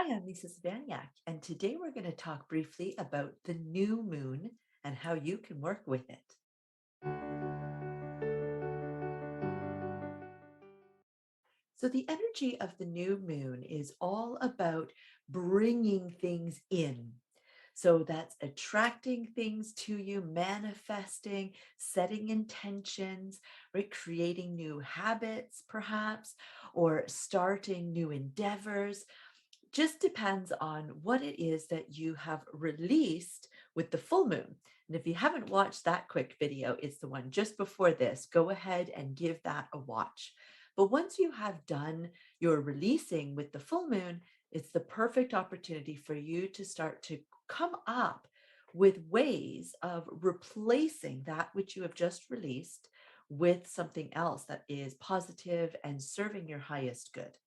Hi, I'm Lisa Savaniak, and today we're going to talk briefly about the new moon and how you can work with it. So, the energy of the new moon is all about bringing things in. So, that's attracting things to you, manifesting, setting intentions, right? Creating new habits, perhaps, or starting new endeavors. Just depends on what it is that you have released with the full moon. And if you haven't watched that quick video, it's the one just before this. Go ahead and give that a watch. But once you have done your releasing with the full moon, it's the perfect opportunity for you to start to come up with ways of replacing that which you have just released with something else that is positive and serving your highest good.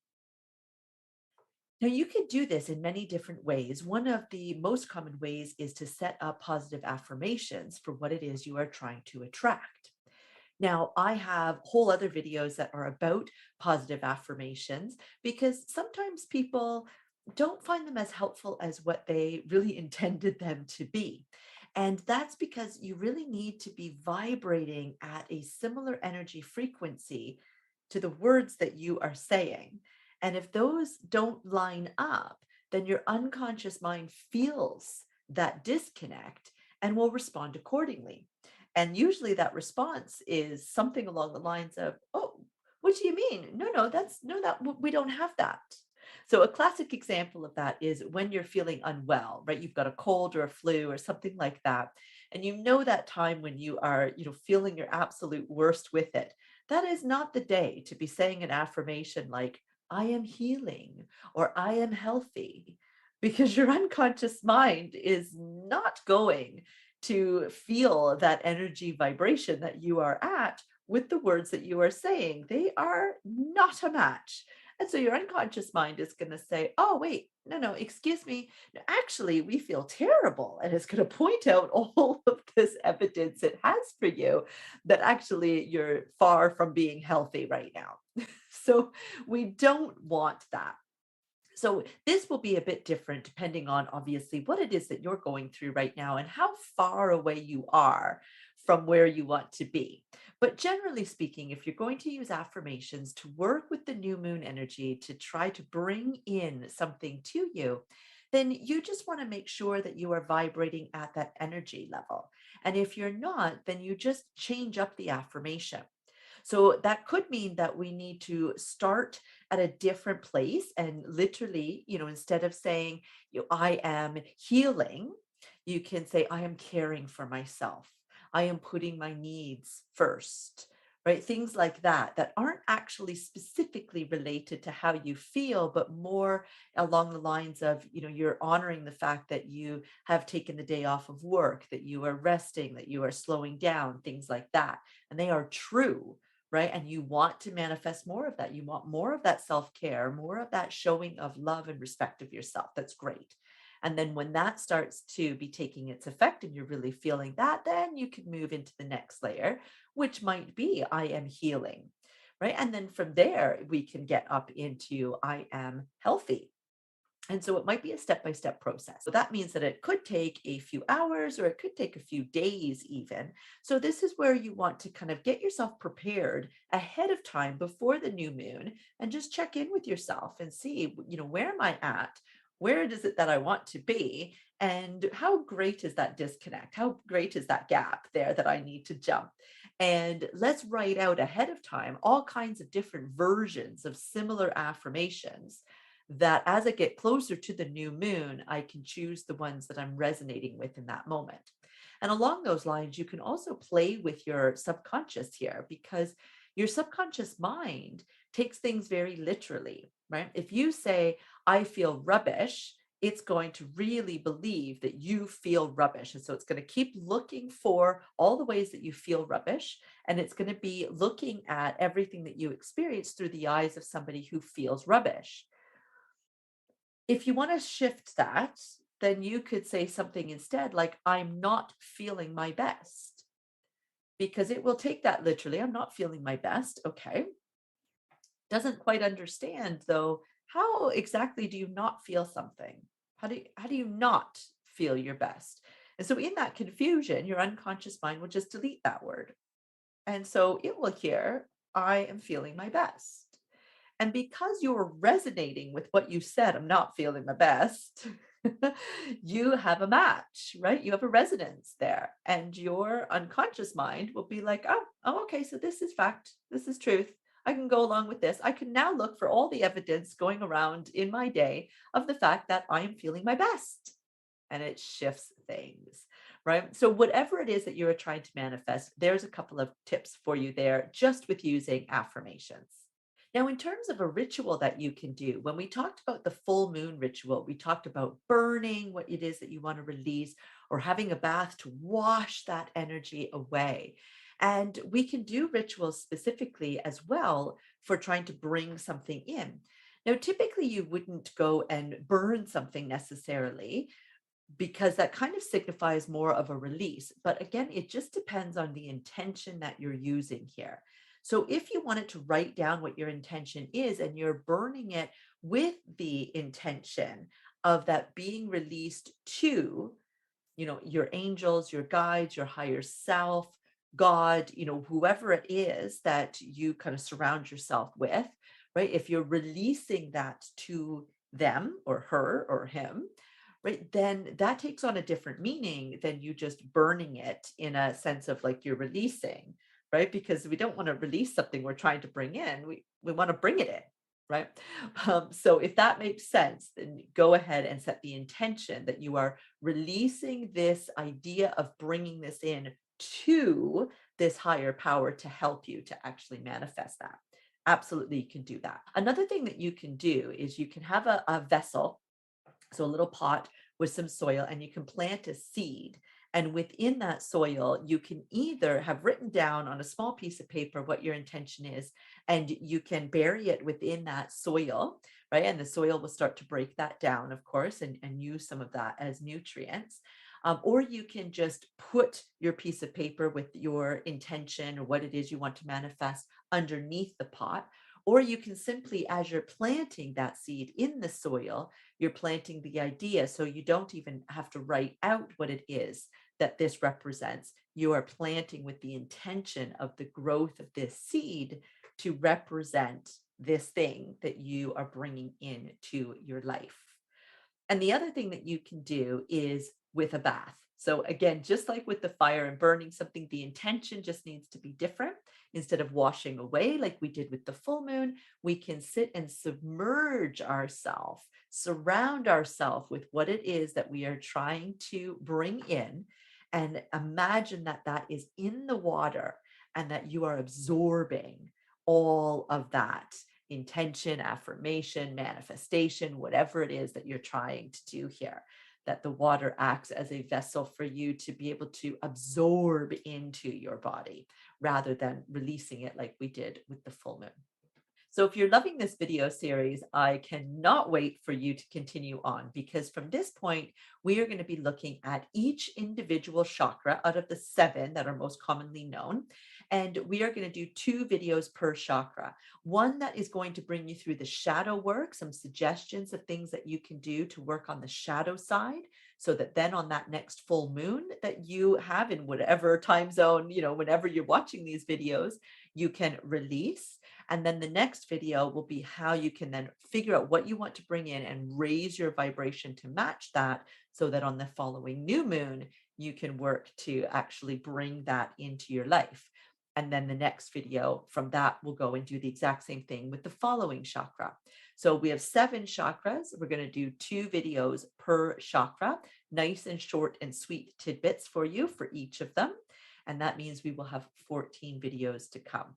Now, you can do this in many different ways. One of the most common ways is to set up positive affirmations for what it is you are trying to attract. Now, I have whole other videos that are about positive affirmations because sometimes people don't find them as helpful as what they really intended them to be. And that's because you really need to be vibrating at a similar energy frequency to the words that you are saying. And if those don't line up, then your unconscious mind feels that disconnect and will respond accordingly. And usually that response is something along the lines of, "Oh, what do you mean? No, that's no, that we don't have that." So a classic example of that is when you're feeling unwell, right? You've got a cold or a flu or something like that. And you know that time when you are, feeling your absolute worst with it. That is not the day to be saying an affirmation like, "I am healing" or "I am healthy," because your unconscious mind is not going to feel that energy vibration that you are at with the words that you are saying. They are not a match. And so your unconscious mind is going to say, "Oh, wait, no, excuse me. No, actually, we feel terrible." And it's going to point out all of this evidence it has for you that actually you're far from being healthy right now. So we don't want that. So this will be a bit different depending on obviously what it is that you're going through right now and how far away you are from where you want to be. But generally speaking, if you're going to use affirmations to work with the new moon energy to try to bring in something to you, then you just want to make sure that you are vibrating at that energy level. And if you're not, then you just change up the affirmation. So that could mean that we need to start at a different place and literally, instead of saying, "I am healing," you can say, "I am caring for myself. I am putting my needs first." Right? Things like that aren't actually specifically related to how you feel, but more along the lines of, you're honoring the fact that you have taken the day off of work, that you are resting, that you are slowing down, things like that. And they are true, right? And you want to manifest more of that. You want more of that self care, more of that showing of love and respect of yourself. That's great. And then when that starts to be taking its effect and you're really feeling that, then you can move into the next layer, which might be, "I am healing," right? And then from there, we can get up into, "I am healthy." And so it might be a step by step process. So that means that it could take a few hours or it could take a few days, even. So, this is where you want to kind of get yourself prepared ahead of time before the new moon and just check in with yourself and see, where am I at? Where is it that I want to be? And how great is that disconnect? How great is that gap there that I need to jump? And let's write out ahead of time all kinds of different versions of similar affirmations that as I get closer to the new moon, I can choose the ones that I'm resonating with in that moment. And along those lines, you can also play with your subconscious here because your subconscious mind takes things very literally, right? If you say, "I feel rubbish," it's going to really believe that you feel rubbish. And so it's going to keep looking for all the ways that you feel rubbish. And it's going to be looking at everything that you experience through the eyes of somebody who feels rubbish. If you want to shift that, then you could say something instead like, "I'm not feeling my best," because it will take that literally. "I'm not feeling my best." Okay. Doesn't quite understand, though, how exactly do you not feel something? How do you not feel your best? And so in that confusion, your unconscious mind will just delete that word. And so it will hear, I am feeling my best. And because you're resonating with what you said, I'm not feeling my best, you have a match, right? You have a resonance there. And your unconscious mind will be like, oh, okay, so this is fact. This is truth. I can go along with this. I can now look for all the evidence going around in my day of the fact that I am feeling my best. And it shifts things, right? So, whatever it is that you are trying to manifest, there's a couple of tips for you there just with using affirmations. Now, in terms of a ritual that you can do, when we talked about the full moon ritual, we talked about burning what it is that you want to release or having a bath to wash that energy away. And we can do rituals specifically as well for trying to bring something in. Now, typically, you wouldn't go and burn something necessarily because that kind of signifies more of a release. But again, it just depends on the intention that you're using here. So if you wanted to write down what your intention is and you're burning it with the intention of that being released to, your angels, your guides, your higher self, God, whoever it is that you kind of surround yourself with, right? If you're releasing that to them or her or him, right, then that takes on a different meaning than you just burning it in a sense of like you're releasing, right? Because we don't want to release something we're trying to bring in. We want to bring it in, right? So if that makes sense, then go ahead and set the intention that you are releasing this idea of bringing this in to this higher power to help you to actually manifest that. Absolutely, you can do that. Another thing that you can do is you can have a vessel, so a little pot with some soil, and you can plant a seed. And within that soil, you can either have written down on a small piece of paper what your intention is, and you can bury it within that soil, right? And the soil will start to break that down, of course, and use some of that as nutrients. Or you can just put your piece of paper with your intention or what it is you want to manifest underneath the pot. Or you can simply, as you're planting that seed in the soil, you're planting the idea. So you don't even have to write out what it is that this represents. You are planting with the intention of the growth of this seed to represent this thing that you are bringing into your life. And the other thing that you can do is with a bath. So again, just like with the fire and burning something, the intention just needs to be different. Instead of washing away like we did with the full moon, we can sit and submerge ourselves, surround ourselves with what it is that we are trying to bring in, and imagine that that is in the water and that you are absorbing all of that intention, affirmation, manifestation, whatever it is that you're trying to do here, that the water acts as a vessel for you to be able to absorb into your body rather than releasing it like we did with the full moon. So if you're loving this video series, I cannot wait for you to continue on, because from this point, we are going to be looking at each individual chakra out of the 7 that are most commonly known. And we are going to do 2 videos per chakra. One that is going to bring you through the shadow work, some suggestions of things that you can do to work on the shadow side, so that then on that next full moon that you have in whatever time zone, whenever you're watching these videos, you can release. And then the next video will be how you can then figure out what you want to bring in and raise your vibration to match that, so that on the following new moon, you can work to actually bring that into your life. And then the next video from that will go and do the exact same thing with the following chakra. So we have 7 chakras. We're going to do 2 videos per chakra, nice and short and sweet tidbits for you for each of them. And that means we will have 14 videos to come.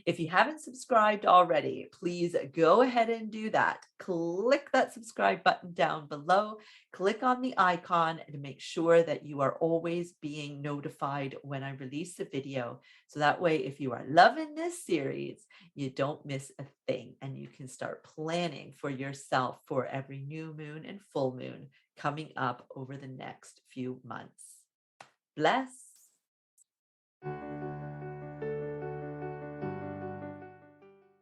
If you haven't subscribed already, please go ahead and do that. Click that subscribe button down below. Click on the icon to make sure that you are always being notified when I release a video. So that way, if you are loving this series, you don't miss a thing, and you can start planning for yourself for every new moon and full moon coming up over the next few months. Bless.